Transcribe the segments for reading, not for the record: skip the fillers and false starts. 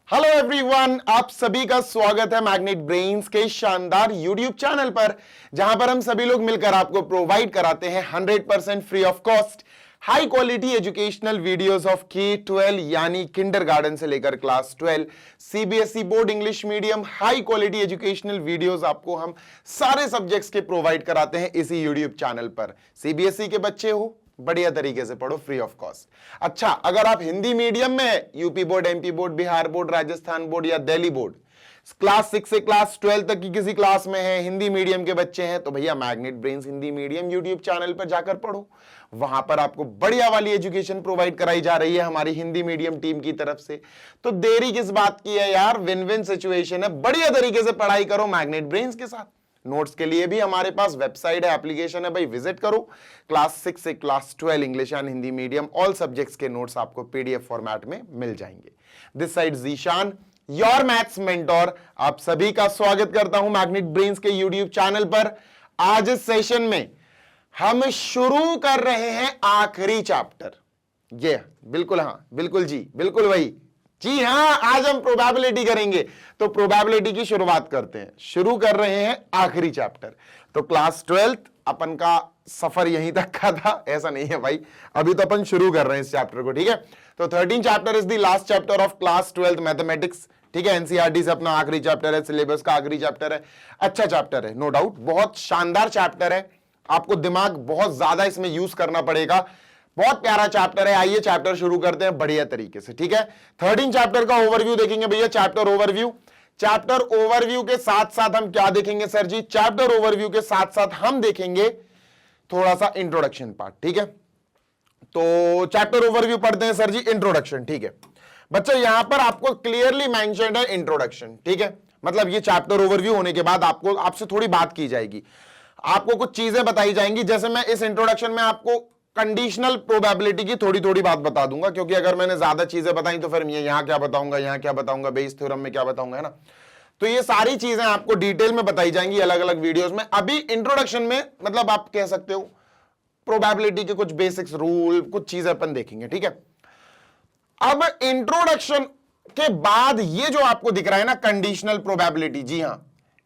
Hello everyone, आप सभी का स्वागत है मैग्नेट ब्रेन्स के शानदार यूट्यूब चैनल पर, जहां पर हम सभी लोग मिलकर आपको प्रोवाइड कराते हैं 100% free of cost high quality educational videos of K-12 यानी किंडरगार्टन से लेकर class 12 CBSE board English medium high quality educational videos आपको हम सारे सब्जेक्ट्स के प्रोवाइड कराते हैं इसी यूट्यूब चैनल पर। सीबीएसई के बच्चे हो, बढ़िया तरीके से पढ़ो फ्री ऑफ कॉस्ट। अच्छा, अगर आप हिंदी मीडियम में UP board, MP board, Bihar board, Rajasthan board या दिल्ली बोर्ड क्लास 6 से क्लास 12 तक की किसी क्लास में है, हिंदी मीडियम के बच्चे हैं, तो भैया magnet brains Hindi medium YouTube channel पर जाकर पढ़ो। वहां पर आपको बढ़िया वाली एजुकेशन प्रोवाइड कराई जा रही है हमारी हिंदी मीडियम टीम की तरफ से। तो देरी किस बात की है यार, विन विन सिचुएशन है, बढ़िया तरीके से पढ़ाई करो मैग्नेट ब्रेन्स के साथ। नोट्स के लिए भी हमारे पास वेबसाइट है, एप्लीकेशन है, भाई विजिट करो। क्लास 6 से class 12 English and Hindi medium all subjects के नोट्स आपको पीडीएफ फॉर्मेट में मिल जाएंगे। This side Zeeshan, your maths mentor, आप सभी का स्वागत करता हूं मैग्नेट ब्रेन्स के यूट्यूब चैनल पर। आज इस सेशन में हम शुरू कर रहे हैं आखिरी चैप्टर। ये बिल्कुल, हाँ बिल्कुल जी, बिल्कुल वही जी हाँ, आज हम प्रोबेबिलिटी करेंगे। तो प्रोबेबिलिटी की शुरुआत करते हैं, शुरू कर रहे हैं आखिरी चैप्टर। तो क्लास 12 अपन का सफर यहीं तक का था, ऐसा नहीं है भाई, अभी तो अपन शुरू कर रहे हैं इस चैप्टर को, ठीक है। तो 13 chapter is the last chapter of class 12 mathematics, ठीक है। एनसीईआरटी से अपना आखिरी चैप्टर है, सिलेबस का आखिरी चैप्टर है। अच्छा चैप्टर है, नो डाउट, बहुत शानदार चैप्टर है। आपको दिमाग बहुत ज्यादा इसमें यूज करना पड़ेगा, बहुत प्यारा चैप्टर है। आइए चैप्टर शुरू करते हैं बढ़िया तरीके से, ठीक है। 13 चैप्टर का ओवरव्यू देखेंगे भैया, चैप्टर ओवरव्यू। चैप्टर ओवरव्यू के साथ साथ हम क्या देखेंगे सर जी? चैप्टर ओवरव्यू के साथ साथ हम देखेंगे थोड़ा सा इंट्रोडक्शन पार्ट, ठीक है। तो चैप्टर ओवरव्यू पढ़ते हैं सर जी, इंट्रोडक्शन, ठीक है। बच्चा यहां पर आपको क्लियरली मेंशन्ड है इंट्रोडक्शन, ठीक है। मतलब ये चैप्टर ओवरव्यू होने के बाद आपको आपसे थोड़ी बात की जाएगी, आपको कुछ चीजें बताई जाएंगी। जैसे मैं इस इंट्रोडक्शन में आपको कंडीशनल प्रोबेबिलिटी की थोड़ी थोड़ी बात बता दूंगा, क्योंकि अगर मैंने ज्यादा चीजें बताई तो फिर मैं यहां क्या बताऊंगा, यहां क्या बताऊंगा, बेस थ्योरम में क्या बताऊंगा, है ना। तो ये सारी चीजें आपको डिटेल में बताई जाएंगी अलग अलग वीडियोस में। अभी इंट्रोडक्शन में मतलब आप कह सकते हो प्रोबेबिलिटी के कुछ बेसिक्स रूल, कुछ चीजें अपन देखेंगे, ठीक है। अब इंट्रोडक्शन के बाद ये जो आपको दिख रहा है ना कंडीशनल प्रोबेबिलिटी, जी हां,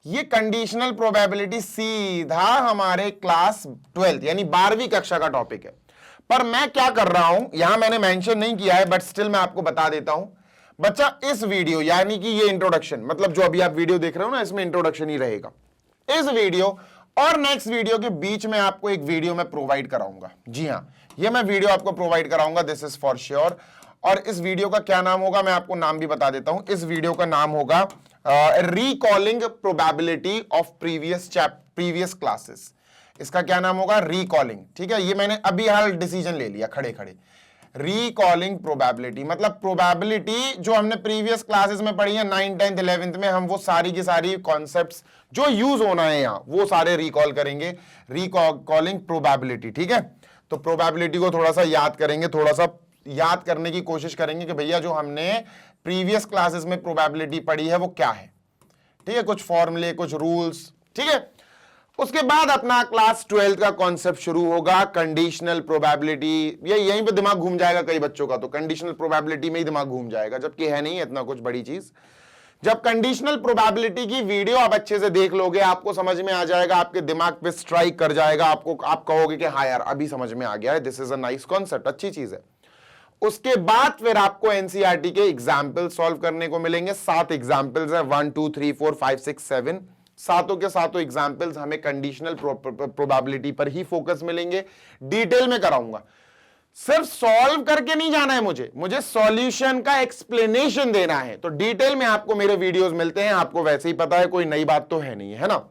ये कंडीशनल प्रोबेबिलिटी सीधा हमारे क्लास 12 यानी 12वीं कक्षा का टॉपिक है। पर मैं क्या कर रहा हूं, यहां मैंने मेंशन नहीं किया है, बट स्टिल मैं आपको बता देता हूं बच्चा। इस वीडियो यानी कि ये इंट्रोडक्शन, मतलब जो अभी आप वीडियो देख रहे हो ना, इसमें इंट्रोडक्शन ही रहेगा। इस वीडियो और नेक्स्ट वीडियो के बीच में आपको एक वीडियो मैं प्रोवाइड कराऊंगा, जी हां, ये मैं वीडियो आपको प्रोवाइड कराऊंगा, दिस इज फॉर श्योर। और इस वीडियो का क्या नाम होगा, मैं आपको नाम भी बता देता हूं। इस वीडियो का नाम होगा recalling probability of previous classes. इसका क्या नाम होगा? रिकॉलिंग, ठीक है। ये मैंने अभी हाल डिसीजन ले लिया खड़े खड़े। रिकॉलिंग प्रोबेबिलिटी मतलब प्रोबेबिलिटी जो हमने प्रीवियस क्लासेस में पढ़ी है 9th 10th 11th में, हम वो सारी की सारी कॉन्सेप्ट्स जो यूज होना है यहाँ वो सारे रिकॉल करेंगे। रिकॉलिंग प्रोबेबिलिटी, ठीक है। तो प्रोबेबिलिटी को थोड़ा सा याद करेंगे, थोड़ा सा याद करने की कोशिश करेंगे कि भैया जो हमने प्रीवियस क्लासेस में प्रोबेबिलिटी पढ़ी है वो क्या है, ठीक है। कुछ फॉर्मूले, कुछ रूल्स, ठीक है। उसके बाद अपना क्लास 12 का कॉन्सेप्ट शुरू होगा, कंडीशनल प्रोबेबिलिटी। ये यहीं पे दिमाग घूम जाएगा कई बच्चों का, तो कंडीशनल प्रोबेबिलिटी में ही दिमाग घूम जाएगा, जबकि है नहीं इतना कुछ बड़ी चीज। जब कंडीशनल प्रोबेबिलिटी की वीडियो आप अच्छे से देख लोगे, आपको समझ में आ जाएगा, आपके दिमाग पे स्ट्राइक कर जाएगा, आप कहोगे कि हाँ यार अभी समझ में आ गया है, this is a nice concept, अच्छी चीज है। उसके बाद फिर आपको एनसीईआरटी के एग्जाम्पल सॉल्व करने को मिलेंगे। 7 एग्जाम्पल्स है, 1 2 3 4 5 6 7, सातों के सातों एग्जाम्पल्स हमें कंडीशनल प्रोबेबिलिटी पर ही फोकस मिलेंगे। डिटेल में कराऊंगा, सिर्फ सॉल्व करके नहीं जाना है, मुझे सॉल्यूशन का एक्सप्लेनेशन देना है। तो डिटेल में आपको मेरे वीडियोस मिलते हैं, आपको वैसे ही पता है, कोई नई बात तो है नहीं, है ना।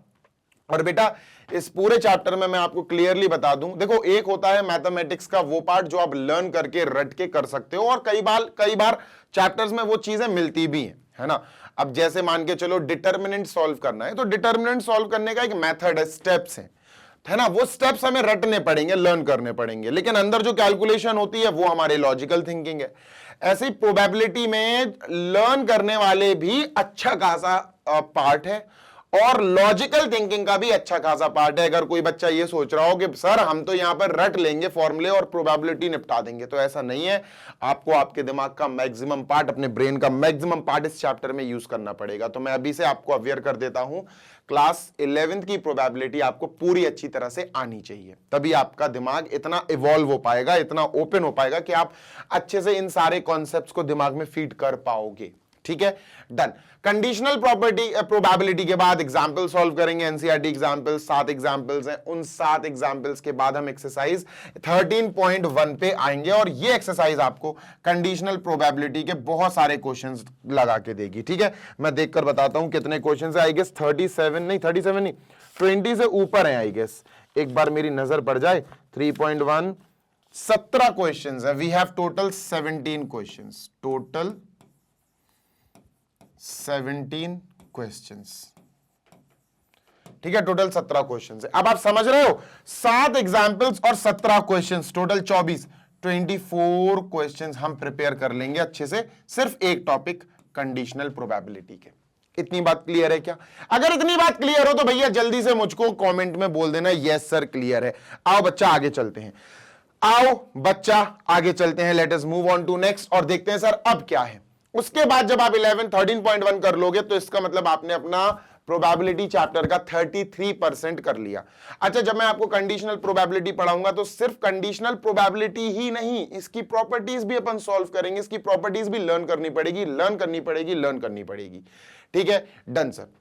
और बेटा इस पूरे चैप्टर में मैं आपको क्लियरली बता दूं, देखो एक होता है मैथमेटिक्स का वो पार्ट जो आप लर्न करके रट के कर सकते हो, और कई बार चैप्टर्स में वो चीजें मिलती भी हैं, है ना। अब जैसे मान के चलो डिटर्मिनेंट सॉल्व करना है, तो डिटर्मिनेंट सॉल्व करने का एक मेथड है, स्टेप्स है ना। वो स्टेप्स हमें रटने पड़ेंगे, लर्न करने पड़ेंगे, लेकिन अंदर जो कैलकुलेशन होती है वो हमारे लॉजिकल थिंकिंग है। ऐसे ही प्रोबेबिलिटी में लर्न करने वाले भी अच्छा खासा पार्ट है, और लॉजिकल थिंकिंग का भी अच्छा खासा पार्ट है। अगर कोई बच्चा ये सोच रहा हो कि सर हम तो यहां पर रट लेंगे फॉर्मूले और प्रोबेबिलिटी निपटा देंगे, तो ऐसा नहीं है। आपको आपके दिमाग का मैक्सिमम पार्ट, अपने ब्रेन का मैक्सिमम पार्ट इस चैप्टर में यूज करना पड़ेगा। तो मैं अभी से आपको अवेयर कर देता हूं, क्लास 11th की प्रोबेबिलिटी आपको पूरी अच्छी तरह से आनी चाहिए, तभी आपका दिमाग इतना इवॉल्व हो पाएगा, इतना ओपन हो पाएगा कि आप अच्छे से इन सारे कॉन्सेप्ट्स को दिमाग में फीड कर पाओगे। ठीक है, डन। कंडीशनल प्रॉपर्टी प्रोबेबिलिटी के बाद एग्जांपल सॉल्व करेंगे, एनसीईआरटी एग्जांपल 7 एग्जांपल्स हैं। उन 7 एग्जांपल्स के बाद हम एक्सरसाइज 13.1 पे आएंगे और ये एक्सरसाइज आपको कंडीशनल प्रोबेबिलिटी के बहुत सारे क्वेश्चंस लगा के देगी। ठीक है, मैं देखकर बताता हूं कितने क्वेश्चंस है। आई गेस 37 नहीं, 20 से ऊपर है आई गेस। एक बार मेरी नजर पड़ जाए, 3.1 17 क्वेश्चंस है। We have total 17 questions, total 17 questions. ठीक है, टोटल 17 क्वेश्चंस है। अब आप समझ रहे हो, 7 एग्जांपल्स और 17 क्वेश्चंस, टोटल 24 क्वेश्चंस हम प्रिपेयर कर लेंगे अच्छे से, सिर्फ एक टॉपिक कंडीशनल प्रोबेबिलिटी के। इतनी बात क्लियर है क्या? अगर इतनी बात क्लियर हो तो भैया जल्दी से मुझको कमेंट में बोल देना यस सर क्लियर है। आओ बच्चा आगे चलते हैं, आओ बच्चा आगे चलते हैं। Let us move on to next और देखते हैं सर अब क्या है। उसके बाद जब आप 13.1 कर लोगे तो इसका मतलब आपने अपना प्रोबेबिलिटी चैप्टर का 33% कर लिया। अच्छा, जब मैं आपको कंडीशनल प्रोबेबिलिटी पढ़ाऊंगा तो सिर्फ कंडीशनल प्रोबेबिलिटी ही नहीं, इसकी प्रॉपर्टीज भी अपन सॉल्व करेंगे, इसकी प्रॉपर्टीज भी लर्न करनी पड़ेगी। ठीक है, डन सर।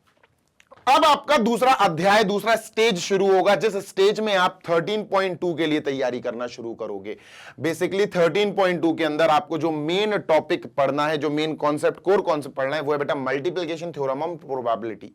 अब आपका दूसरा अध्याय, दूसरा स्टेज शुरू होगा, जिस स्टेज में आप 13.2 के लिए तैयारी करना शुरू करोगे। बेसिकली 13.2 के अंदर आपको जो मेन टॉपिक पढ़ना है, जो मेन कॉन्सेप्ट, कोर कॉन्सेप्ट पढ़ना है, वो है बेटा multiplication theorem on probability.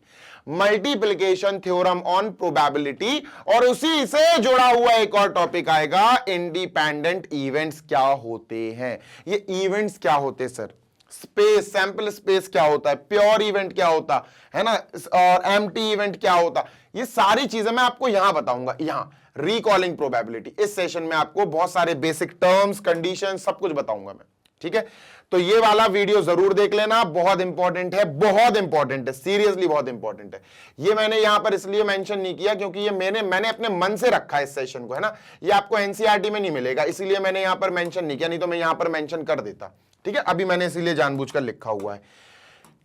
Multiplication theorem on probability, और उसी से जुड़ा हुआ एक और टॉपिक आएगा, इंडिपेंडेंट इवेंट्स क्या होते हैं। ये इवेंट्स क्या होते सर? स्पेस, सैंपल स्पेस क्या होता है, प्योर इवेंट क्या होता है ना, और एम्प्टी इवेंट क्या होता, ये सारी चीजें मैं आपको यहां बताऊंगा। यहां रिकॉलिंग प्रोबेबिलिटी, इस सेशन में आपको बहुत सारे बेसिक टर्म्स, कंडीशन, सब कुछ बताऊंगा मैं। ठीक है, तो ये वाला वीडियो जरूर देख लेना, बहुत इंपॉर्टेंट है, बहुत इंपॉर्टेंट है, सीरियसली बहुत इंपॉर्टेंट है। ये मैंने यहां पर इसलिए मेंशन नहीं किया क्योंकि ये मैंने अपने मन से रखा है इस सेशन को, है ना। ये आपको एनसीईआरटी में नहीं मिलेगा, इसीलिए मैंने यहां पर मेंशन नहीं किया, नहीं तो मैं यहां पर मेंशन कर देता। ठीक है, अभी मैंने इसीलिए जानबूझकर लिखा हुआ है।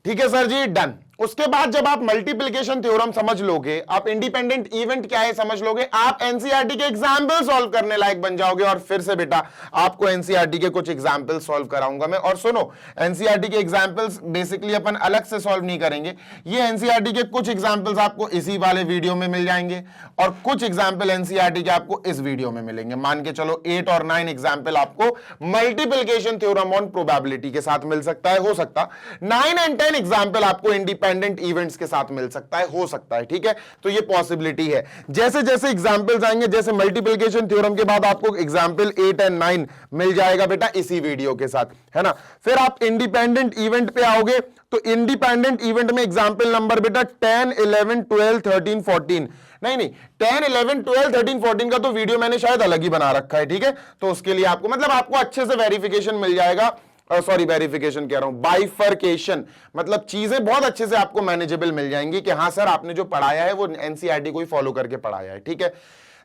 ठीक है सर जी, डन। उसके बाद जब आप मल्टीप्लिकेशन थ्योरम समझ लोगे, आप इंडिपेंडेंट इवेंट क्या है समझ लोगे, आप एनसीईआरटी के एग्जाम्पल सॉल्व करने लायक बन जाओगे। और फिर से बेटा आपको एनसीईआरटी के कुछ एग्जाम्पल सॉल्व कराऊंगा मैं। और सुनो, एनसीईआरटी के एग्जाम्पल्स बेसिकली अपन अलग से सॉल्व नहीं करेंगे, ये एनसीईआरटी के कुछ एग्जाम्पल्स आपको इसी वाले वीडियो में मिल जाएंगे और कुछ एग्जाम्पल एनसीईआरटी के आपको इस वीडियो में मिलेंगे। मान के चलो 8 और 9 एग्जाम्पल आपको मल्टीप्लिकेशन थ्योरम ऑन प्रोबेबिलिटी के साथ मिल सकता है, हो सकता 9 एंड 10 एग्जाम्पल आपको इंडिपेंडेंट इवेंट्स के साथ मिल सकता है, हो सकता है। ठीक है, तो ये पॉसिबिलिटी है। जैसे जैसे एग्जाम्पल्स आएंगे, जैसे मल्टीप्लिकेशन थ्योरम के बाद आपको एग्जाम्पल 8 एंड 9 मिल जाएगा बेटा इसी वीडियो के साथ, है ना। फिर आप इंडिपेंडेंट इवेंट पे आओगे तो इंडिपेंडेंट इवेंट में एग्जाम्पल नंबर बेटा 10, 11, 12, 13, 14 नहीं 10, 11, 12, 13, 14 का तो वीडियो मैंने शायद अलग ही बना रखा है। ठीक है, तो उसके लिए आपको मतलब आपको अच्छे से वेरिफिकेशन मिल जाएगा, सॉरी वेरिफिकेशन कह रहा हूं, बाइफर्केशन, मतलब चीजें बहुत अच्छे से आपको मैनेजेबल मिल जाएंगी कि हाँ सर आपने जो पढ़ाया है वो एनसीईआरटी को ही फॉलो करके पढ़ाया है। ठीक है,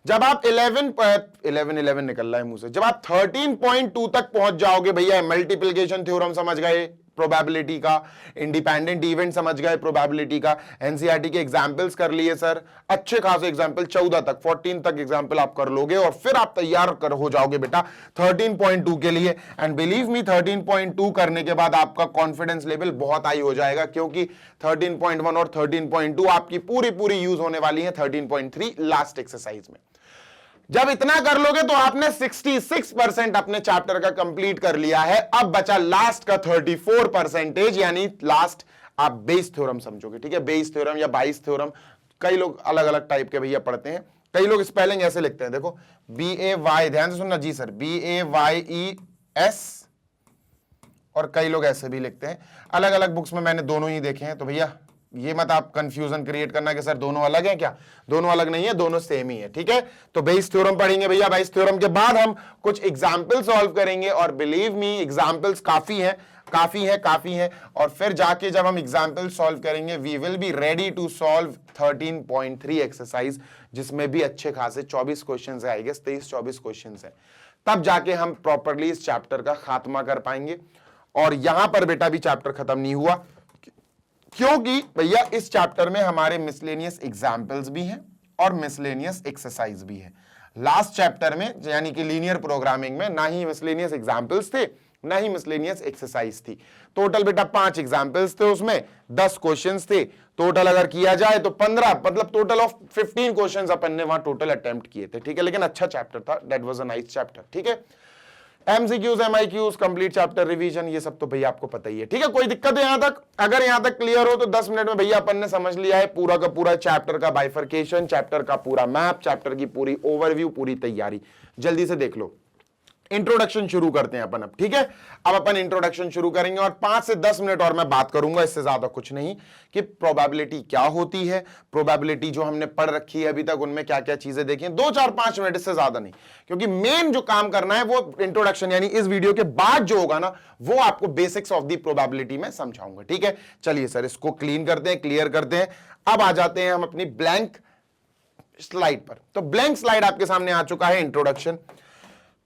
जब आप 11 निकल रहा है मुंह से, जब आप 13.2 तक पहुंच जाओगे भैया, मल्टीप्लिकेशन थ्योरम समझ गए प्रोबेबिलिटी का, इंडिपेंडेंट इवेंट समझ गए प्रोबेबिलिटी का, एनसीईआरटी के एग्जाम्पल्स कर लिए सर, अच्छे खासे एग्जाम्पल 14 तक 14 तक एग्जाम्पल आप कर लोगे और फिर आप तैयार हो जाओगे बेटा 13.2 के लिए। एंड बिलीव मी 13.2 करने के बाद आपका कॉन्फिडेंस लेवल बहुत हाई हो जाएगा, क्योंकि 13.1 और 13.2 आपकी पूरी यूज होने वाली है 13.3 लास्ट एक्सरसाइज में। जब इतना कर लोगे तो आपने 66% अपने चैप्टर का कंप्लीट कर लिया है। अब बचा लास्ट का 34%, यानी लास्ट आप बेस थ्योरम समझोगे। ठीक है, बेस थ्योरम या बाइस थ्योरम, कई लोग अलग अलग टाइप के भैया पढ़ते हैं, कई लोग स्पेलिंग ऐसे लिखते हैं, देखो BAY, ध्यान से सुनना जी सर, BAYES, और कई लोग ऐसे भी लिखते हैं। अलग अलग बुक्स में मैंने दोनों ही देखे हैं, तो भैया ये मत आप कंफ्यूजन क्रिएट करना कि सर दोनों अलग हैं, क्या दोनों अलग नहीं है, दोनों सेम ही है। ठीक है, तो बेस थ्योरम पढ़ेंगे भैया, बेस थ्योरम के बाद हम कुछ एग्जांपल सॉल्व करेंगे और बिलीव मी एग्जांपल्स काफी हैं, काफी है। और फिर जाके जब हम एग्जाम्पल सॉल्व करेंगे, we will be ready to solve 13.3 exercise, जिसमें भी अच्छे खासे 24 क्वेश्चन है, आई गेस 23-24 क्वेश्चन है। तब जाके हम प्रॉपरली इस चैप्टर का खात्मा कर पाएंगे। और यहां पर बेटा भी चैप्टर खत्म नहीं हुआ, क्योंकि भैया इस चैप्टर में हमारे मिसलेनियस एग्जाम्पल्स भी हैं और मिसलेनियस एक्सरसाइज भी है। लास्ट चैप्टर में यानी कि लीनियर प्रोग्रामिंग में ना ही मिसलेनियस एग्जाम्पल्स थे ना ही मिसलेनियस एक्सरसाइज थी। टोटल बेटा 5 एग्जाम्पल्स थे, उसमें 10 क्वेश्चंस थे। टोटल अगर किया जाए तो 15, मतलब टोटल ऑफ 15 क्वेश्चंस अपन ने वहां टोटल अटेम्प्ट किए थे, ठीक है। लेकिन अच्छा चैप्टर था, that was a nice chapter, ठीक है। एमसीक्यूज, एमआईक्यूज, कंप्लीट चैप्टर रिवीजन, ये सब तो भैया आपको पता ही है, ठीक है। कोई दिक्कत है यहां तक? अगर यहां तक क्लियर हो तो 10 मिनट में भैया अपन ने समझ लिया है पूरा का पूरा चैप्टर का बाइफरकेशन, चैप्टर का पूरा मैप, चैप्टर की पूरी ओवरव्यू, पूरी तैयारी। जल्दी से देख लो। इंट्रोडक्शन शुरू करते हैं अपन अब, ठीक है। अब अपन इंट्रोडक्शन शुरू करेंगे और 5 से 10 मिनट और मैं बात करूंगा, इससे ज्यादा कुछ नहीं, कि प्रोबेबिलिटी क्या होती है, प्रोबेबिलिटी जो हमने पढ़ रखी है अभी तक उनमें क्या क्या चीजें देखी हैं। 2-4-5 मिनट, इससे ज्यादा नहीं, क्योंकि मेन जो काम करना है वो इंट्रोडक्शन यानी इस वीडियो के बाद जो होगा ना, वो आपको बेसिक्स ऑफ द प्रोबेबिलिटी में समझाऊंगा, ठीक है। चलिए सर, इसको क्लीन करते हैं, क्लियर करते हैं। अब आ जाते हैं हम अपनी ब्लैंक स्लाइड पर। तो ब्लैंक स्लाइड आपके सामने आ चुका है, इंट्रोडक्शन।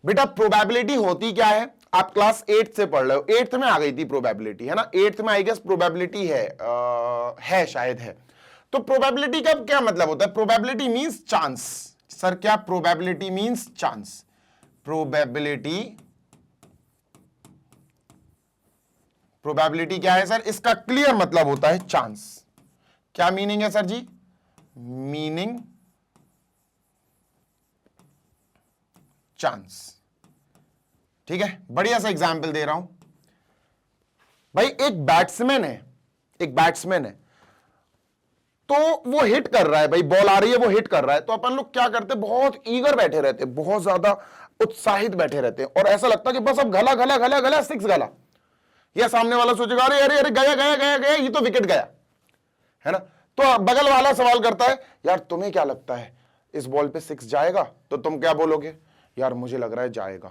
बेटा प्रोबेबिलिटी होती क्या है, आप क्लास 8 से पढ़ रहे हो, 8th में आ गई थी प्रोबेबिलिटी, है ना। 8th में आई गेस प्रोबेबिलिटी है शायद है। तो प्रोबेबिलिटी का क्या मतलब होता है? Probability means chance. सर क्या प्रोबेबिलिटी मींस? चांस। प्रोबेबिलिटी क्या है सर? इसका क्लियर मतलब होता है चांस। क्या मीनिंग है सर जी? मीनिंग चांस, ठीक है। बढ़िया सा एग्जाम्पल दे रहा हूं भाई। एक बैट्समैन है, तो वो हिट कर रहा है भाई, बॉल आ रही है, वो हिट कर रहा है। तो अपन लोग क्या करते हैं, बहुत ईगर बैठे रहते हैं, बहुत ज्यादा उत्साहित बैठे रहते हैं, और ऐसा लगता है कि बस अब घला घला घला घला 6 घला। या सामने वाला सोचेगा अरे अरे अरे गया गया गया गया, ये तो विकेट गया, है ना। तो बगल वाला सवाल करता है, यार तुम्हें क्या लगता है इस बॉल पे 6 जाएगा? तो तुम क्या बोलोगे? यार मुझे लग रहा है जाएगा।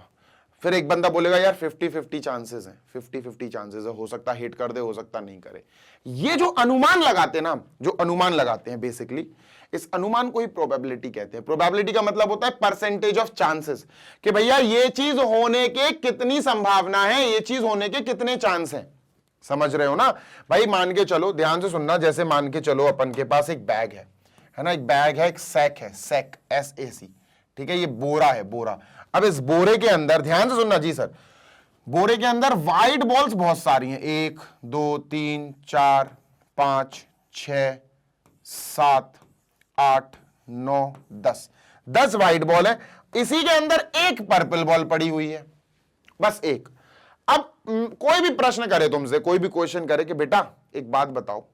फिर एक बंदा बोलेगा यार 50-50 चांसेस हैं, 50-50 चांसेस है, हो सकता है हिट कर दे, हो सकता नहीं करे। ये जो अनुमान लगाते हैं ना, जो अनुमान लगाते हैं बेसिकली, इस अनुमान को ही प्रोबेबिलिटी कहते हैं। प्रोबेबिलिटी का मतलब होता है परसेंटेज ऑफ चांसेस, कि भैया ये चीज होने के कितनी संभावना है, ये चीज होने के कितने चांस हैं। समझ रहे हो ना भाई? मान के चलो, ध्यान से सुनना, जैसे मान के चलो अपन के पास एक बैग है ना, एक बैग है, एक सैक है, सैक SAC, ठीक है। ये बोरा है, बोरा। अब इस बोरे के अंदर ध्यान से सुनना जी सर, बोरे के अंदर वाइट बॉल्स बहुत सारी हैं, 1 2 3 4 5 6 7 8 9 10 वाइट बॉल है। इसी के अंदर एक पर्पल बॉल पड़ी हुई है, बस एक। अब कोई भी प्रश्न करे तुमसे, कोई भी क्वेश्चन करे कि बेटा एक बात बताओ,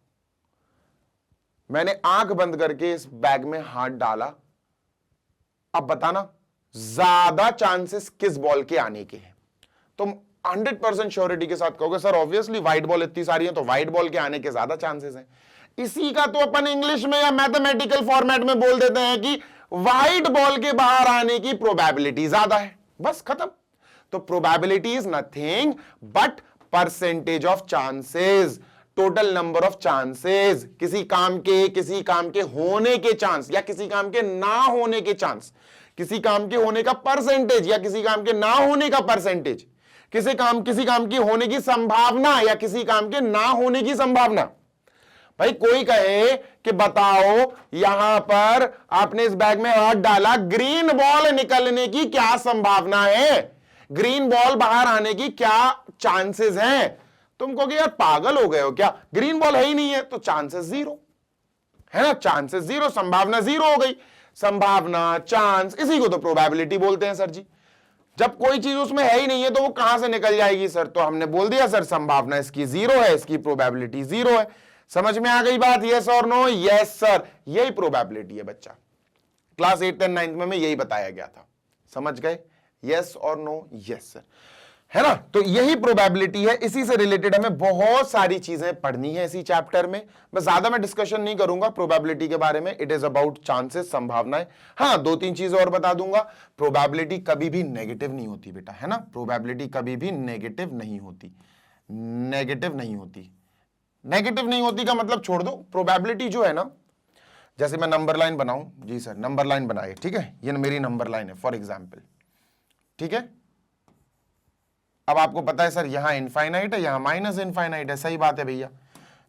मैंने आंख बंद करके इस बैग में हाथ डाला, अब बताना ज्यादा चांसेस किस बॉल के आने के हैं? तुम 100% श्योरिटी के साथ कहोगे सर ऑब्वियसली व्हाइट बॉल इतनी सारी है तो व्हाइट बॉल के आने के ज्यादा चांसेस हैं। इसी का तो अपन इंग्लिश में या मैथमेटिकल फॉर्मेट में बोल देते हैं कि व्हाइट बॉल के बाहर आने की प्रोबेबिलिटी ज्यादा है, बस खत्म। तो probability is nothing but percentage of chances, total number of chances, किसी काम के होने के चांस या किसी काम के ना होने के चांस, किसी काम के होने का परसेंटेज या किसी काम के ना होने का परसेंटेज, किसी काम की होने की संभावना या किसी काम के ना होने की संभावना। भाई कोई कहे कि बताओ यहां पर आपने इस बैग में हाथ डाला, ग्रीन बॉल निकलने की क्या संभावना है, ग्रीन बॉल बाहर आने की क्या चांसेस हैं? तुम कहोगे यार पागल हो गए हो क्या, ग्रीन बॉल है ही नहीं है, तो चांसेस 0 है ना, चांसेस 0, संभावना 0 हो गई। संभावना, चांस, इसी को तो प्रोबेबिलिटी बोलते हैं सर जी। जब कोई चीज उसमें है ही नहीं है तो वो कहां से निकल जाएगी सर? तो हमने बोल दिया सर संभावना इसकी 0 है, इसकी प्रोबेबिलिटी 0 है। समझ में आ गई बात? यस और नो? यस सर, यही प्रोबेबिलिटी है बच्चा। क्लास 8th और 9th में यही बताया गया था, समझ गए? यस और नो? यस सर, है ना। तो यही प्रोबेबिलिटी है, इसी से रिलेटेड हमें बहुत सारी चीजें पढ़नी है इसी चैप्टर में। बस ज्यादा मैं डिस्कशन नहीं करूंगा प्रोबेबिलिटी के बारे में, इट इज अबाउट चांसेस, संभावनाएं। हाँ 2-3 चीजें और बता दूंगा। प्रोबेबिलिटी कभी भी नेगेटिव नहीं होती बेटा, है ना, प्रोबेबिलिटी कभी भी नेगेटिव नहीं होती। नेगेटिव नहीं होती। नेगेटिव नहीं होती का मतलब छोड़ दो, प्रोबेबिलिटी जो है ना, जैसे मैं नंबर लाइन बनाऊं, जी सर नंबर लाइन बनाए, ठीक है, ये मेरी नंबर लाइन है फॉर एग्जाम्पल, ठीक है। अब आपको पता है सर यहां इनफाइनाइट है, यहां माइनस इनफाइनाइट है, सही बात है भैया,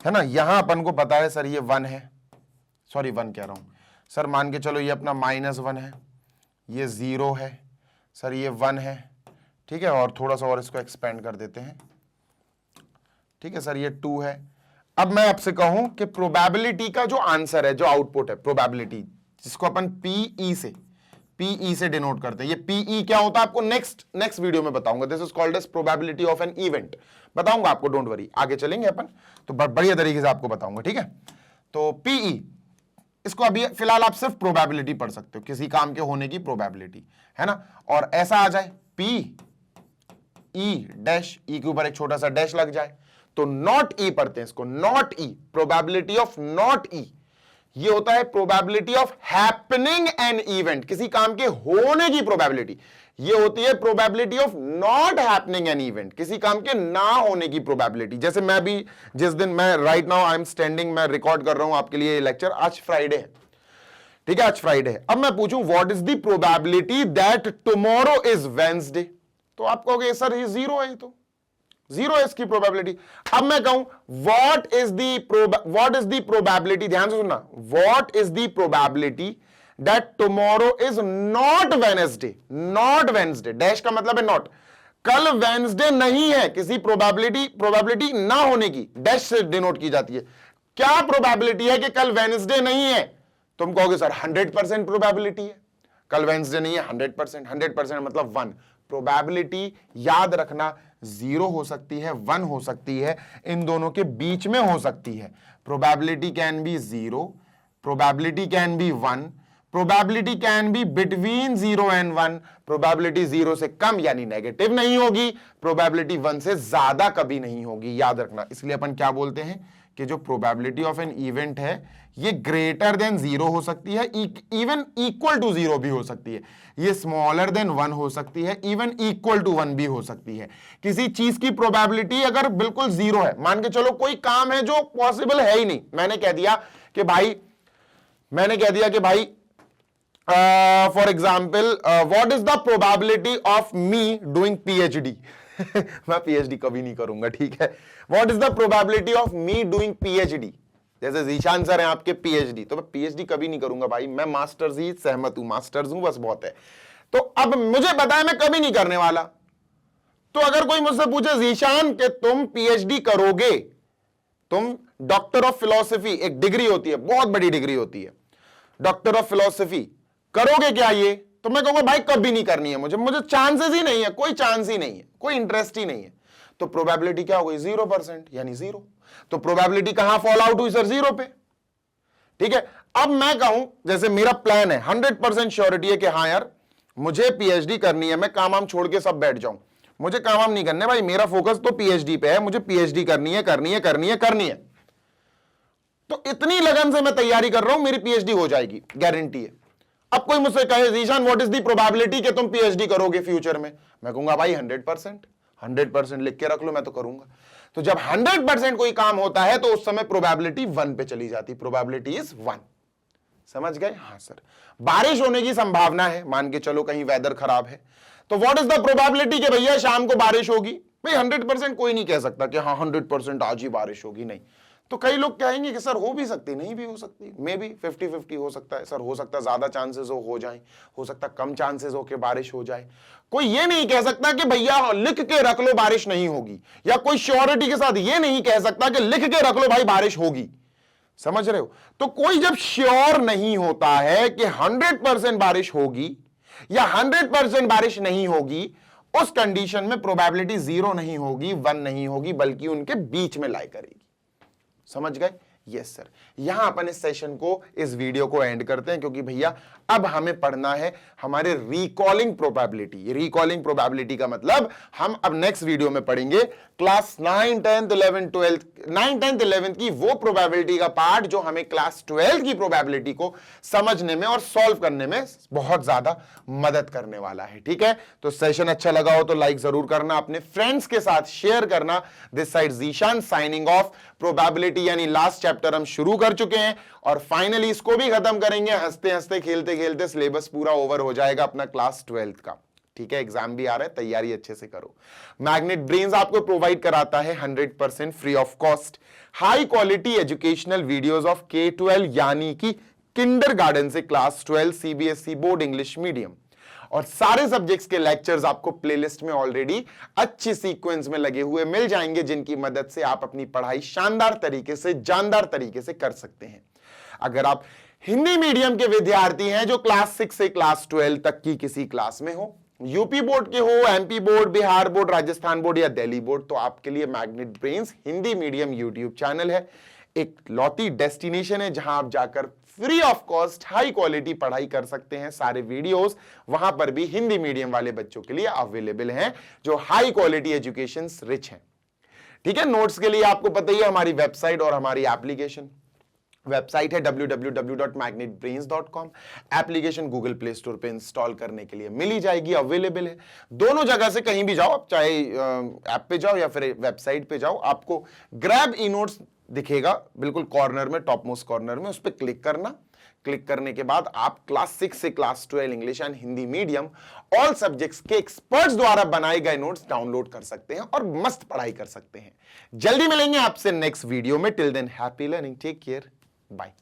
है ना। यहां अपन को पता है सर ये 1 है, सॉरी 1 कह रहा हूं सर, मान के चलो ये अपना -1 है, ये 0 है सर, ये 1 है, ठीक है, और थोड़ा सा और इसको एक्सपेंड कर देते हैं, ठीक है सर, ये 2 है। अब मैं आपसे कहूं कि प्रोबेबिलिटी का जो आंसर है, जो आउटपुट है प्रोबेबिलिटी, जिसको अपन पीई से डिनोट करते हैं, ये पीई क्या होता है आपको नेक्स्ट वीडियो में बताऊंगा। This is called as probability of an event, बताऊंगा आपको, डोंट वरी, आगे चलेंगे अपन तो बढ़िया तरीके से आपको बताऊंगा, ठीक है। तो पीई, इसको अभी फिलहाल आप सिर्फ प्रोबेबिलिटी पढ़ सकते हो, किसी काम के होने की प्रोबेबिलिटी, है ना। और ऐसा आ जाए पी ई डैश, ई के ऊपर एक छोटा सा डैश लग जाए तो नॉट ई पढ़ते हैं इसको, not E, probability of not E, ये होता है probability of happening an event, किसी काम के होने की प्रोबेबिलिटी। ये होती है probability of not happening an event, किसी काम के ना होने की प्रोबेबिलिटी। जैसे मैं भी, जिस दिन मैं right now I am standing, मैं रिकॉर्ड कर रहा हूं आपके लिए लेक्चर, आज फ्राइडे है, ठीक है, आज फ्राइडे है। अब मैं पूछूं what is the probability that tomorrow is Wednesday, तो आप कहोगे सर ये 0 है, तो 0 है इसकी प्रोबेबिलिटी। अब मैं कहूं व्हाट इज द प्रोबेबिलिटी, ध्यान से सुनना, what is the probability that tomorrow is not Wednesday, not Wednesday, dash का मतलब है नॉट, कल वेडनेसडे नहीं है, किसी प्रोबेबिलिटी ना होने की डैश से डिनोट की जाती है। क्या प्रोबेबिलिटी है कि कल वेडनेसडे नहीं है, तुम कहोगे सर 100% प्रोबेबिलिटी है, कल वेडनेसडे नहीं है, 100%, 100% मतलब 1। प्रोबेबिलिटी याद रखना 0 हो सकती है, 1 हो सकती है, इन दोनों के बीच में हो सकती है। Probability can be 0, probability can be 1, probability can be between 0 and 1, probability 0 से कम यानी नेगेटिव नहीं होगी, प्रोबेबिलिटी 1 से ज्यादा कभी नहीं होगी, याद रखना। इसलिए अपन क्या बोलते हैं कि जो प्रोबेबिलिटी ऑफ एन इवेंट है ये ग्रेटर देन 0 हो सकती है, इवन इक्वल टू 0 भी हो सकती है, ये स्मॉलर देन 1 हो सकती है, इवन इक्वल टू 1 भी हो सकती है। किसी चीज की प्रोबेबिलिटी अगर बिल्कुल 0 है, मान के चलो कोई काम है जो पॉसिबल है ही नहीं, मैंने कह दिया कि भाई for example what is the probability of me doing PhD, मैं पीएचडी कभी नहीं करूंगा, ठीक है। What is the probability of me doing PhD, जैसे जीशान सर हैं आपके पीएचडी, तो मैं पीएचडी कभी नहीं करूंगा भाई, मैं मास्टर्स ही सहमत हूं, मास्टर्स हूं बस, बहुत है। तो अब मुझे पता है मैं कभी नहीं करने वाला, तो अगर कोई मुझसे पूछे जीशान कि तुम पीएचडी करोगे, तुम डॉक्टर ऑफ फिलॉसफी, एक डिग्री होती है, बहुत बड़ी डिग्री होती है, डॉक्टर ऑफ फिलॉसफी करोगे क्या ये, तो मैं कहूंगा भाई कभी नहीं करनी है मुझे चांसेस ही नहीं है, कोई चांस ही नहीं है, कोई इंटरेस्ट ही नहीं है। तो प्रोबेबिलिटी क्या हो गई 0%, यानी 0। तो प्रोबेबिलिटी कहां फॉल आउट हुई सर, 0 पे, ठीक है। अब मैं कहूं जैसे मेरा प्लान है, 100% श्योरिटी है कि हाँ यार मुझे पीएचडी करनी है, मैं काम छोड़ के सब बैठ जाऊं, मुझे काम नहीं करने भाई, मेरा फोकस तो पीएचडी पे है, मुझे पीएचडी करनी है। तो इतनी लगन से मैं तैयारी कर रहा हूं, मेरी पीएचडी हो जाएगी, गारंटी है। अब कोई मुझसे कहे Zeeshan what is the probability कि तुम पीएचडी करोगे फ्यूचर में, मैं कहूंगा भाई 100% लिख के रख लो, मैं तो करूंगा। तो जब 100% कोई काम होता है तो उस समय प्रोबेबिलिटी 1 पे चली जाती, प्रोबेबिलिटी इज 1। समझ गए? हाँ सर। बारिश होने की संभावना है, मान के चलो कहीं वेदर खराब है, तो व्हाट इज द प्रोबेबिलिटी कि भैया शाम को बारिश होगी? भाई 100% कोई नहीं कह सकता कि हाँ 100% आज ही बारिश होगी, नहीं। तो कई लोग कहेंगे कि सर हो भी सकती, नहीं भी हो सकती, मे बी 50-50 हो सकता है सर, हो सकता है ज्यादा चांसेस हो जाए, हो सकता है कम चांसेस हो कि बारिश हो जाए। कोई ये नहीं कह सकता कि भैया लिख के रख लो बारिश नहीं होगी, या कोई श्योरिटी के साथ ये नहीं कह सकता कि लिख के रख लो भाई बारिश होगी। समझ रहे हो? तो कोई जब श्योर नहीं होता है कि 100% बारिश होगी या 100% बारिश नहीं होगी, उस कंडीशन में प्रोबेबिलिटी 0 नहीं होगी, 1 नहीं होगी, बल्कि उनके बीच में लाई करेगी। समझ गए? यस सर, यहां अपन इस सेशन को, इस वीडियो को एंड करते हैं, क्योंकि भैया अब हमें पढ़ना है हमारे रिकॉलिंग प्रोबेबिलिटी। रिकॉलिंग प्रोबेबिलिटी का मतलब हम अब नेक्स्ट वीडियो में पढ़ेंगे class 9, 10th, 11th, 12th, 9, 10th, 11th की वो प्रोबेबिलिटी का पार्ट जो हमें क्लास 12th की प्रोबेबिलिटी को समझने में और सॉल्व करने में बहुत ज्यादा मदद करने वाला है। ठीक है, तो सेशन अच्छा लगा हो तो लाइक जरूर करना, अपने फ्रेंड्स के साथ शेयर करना। This side Zeeshan signing off. Probability यानी लास्ट चैप्टर हम शुरू कर चुके हैं और फाइनली इसको भी खत्म करेंगे। हंसते हंसते खेलते खेलते सिलेबस पूरा ओवर हो जाएगा अपना क्लास 12th का। ठीक है, एग्जाम भी आ रहा है, तैयारी अच्छे से करो। मैग्नेट ब्रेन्स आपको प्रोवाइड कराता है 100% free of cost high quality educational videos of K-12 यानी कि किंडरगार्टन से class 12 CBSE board English medium, और सारे सब्जेक्ट्स के लेक्चर्स आपको प्लेलिस्ट में ऑलरेडी अच्छी सीक्वेंस में लगे हुए मिल जाएंगे, जिनकी मदद से आप अपनी पढ़ाई शानदार तरीके से, जानदार तरीके से कर सकते हैं। अगर आप हिंदी मीडियम के विद्यार्थी हैं जो क्लास 6 से क्लास 12 तक की किसी क्लास में हो, यूपी बोर्ड के हो, MP board, Bihar board, Rajasthan board या दिल्ली बोर्ड, तो आपके लिए magnet brains Hindi medium YouTube channel है। एक लौती डेस्टिनेशन है जहां आप जाकर free of cost high quality पढ़ाई कर सकते हैं। सारे वीडियोस वहां पर भी हिंदी मीडियम वाले बच्चों के लिए अवेलेबल हैं जो हाई क्वालिटी एजुकेशन रिच हैं। ठीक है, नोट्स के लिए आपको पता ही है हमारी वेबसाइट और हमारी एप्लीकेशन। वेबसाइट है www.magnetbrains.com। Application Google play store पे इंस्टॉल करने के लिए मिली जाएगी, अवेलेबल है। दोनों जगह से कहीं भी जाओ आप, चाहे ऐप पे जाओ या फिर वेबसाइट पे जाओ, आपको ग्रैब ई नोट्स दिखेगा बिल्कुल कॉर्नर में, टॉप मोस्ट कॉर्नर में, उस पर क्लिक करना। क्लिक करने के बाद आप क्लास 6 से class 12 English and Hindi medium all subjects के एक्सपर्ट्स द्वारा बनाए गए नोट्स डाउनलोड कर सकते हैं और मस्त पढ़ाई कर सकते हैं। जल्दी मिलेंगे आपसे नेक्स्ट वीडियो में। Till then happy learning, take care, bye.